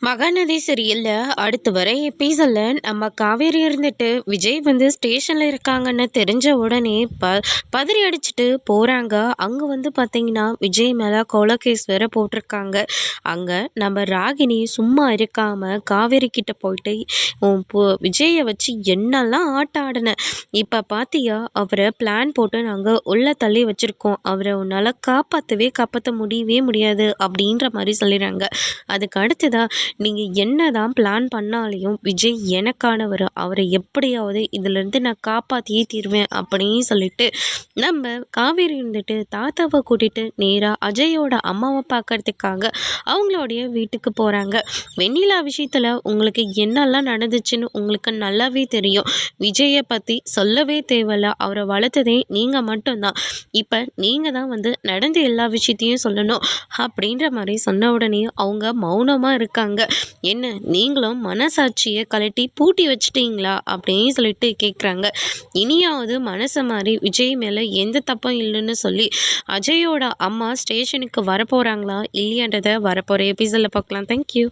மகாநதி சீரியல்ல அடுத்து வர எபிசோட்ல நம்ம காவேரி இருந்துட்டு விஜய் வந்து ஸ்டேஷன்ல இருக்காங்கன்னு தெரிஞ்ச உடனே பதறி அடிச்சுட்டு போறாங்க. அங்க வந்து பாத்தீங்கன்னா விஜய் மேல கொலை கேஸ் வேற போட்டிருக்காங்க. அங்க நம்ம ராகினி சும்மா இருக்காம காவேரி கிட்ட போயிட்டு விஜயை வச்சு என்னெல்லாம் ஆட்ட ஆடின, இப்ப பாத்தியா அவரை பிளான் போட்டு நாங்க உள்ள தள்ளி வச்சிருக்கோம், அவரை உன்னால காப்பாற்ற முடியவே முடியாது அப்படின்ற மாதிரி சொல்லிடுறாங்க. அதுக்கு அடுத்ததா நீங்கள் என்னதான் பிளான் பண்ணாலையும் விஜய் எனக்கானவர், அவரை எப்படியாவது இதிலிருந்து நான் காப்பாற்றியே தீருவேன் அப்படின்னு சொல்லிட்டு நம்ம காவேரி இருந்துட்டு தாத்தாவை கூட்டிட்டு நேராக அஜயோட அம்மாவை பார்க்கறதுக்காக அவங்களுடைய வீட்டுக்கு போகிறாங்க. வெண்ணிலா விஷயத்தில் உங்களுக்கு என்னெல்லாம் நடந்துச்சுன்னு உங்களுக்கு நல்லாவே தெரியும். விஜயை பற்றி சொல்லவே தேவையில்ல, அவரை வளர்த்ததே நீங்கள் மட்டும்தான். இப்போ நீங்கள் தான் வந்து நடந்த எல்லா விஷயத்தையும் சொல்லணும் அப்படின்ற மாதிரி சொன்ன உடனே அவங்க மௌனமாக இருக்காங்க. என்ன நீங்களும் மனசாட்சியை கலட்டி பூட்டி வச்சிட்டீங்களா அப்படின்னு சொல்லிட்டு கேட்குறாங்க. இனியாவது மனசை மாதிரி விஜய் மேலே எந்த தப்பும் இல்லைன்னு சொல்லி அஜயோட அம்மா ஸ்டேஷனுக்கு வரப்போகிறாங்களா இல்லையான்றதை வரப்போகிற எபிசோடில் பார்க்கலாம். தேங்க்யூ.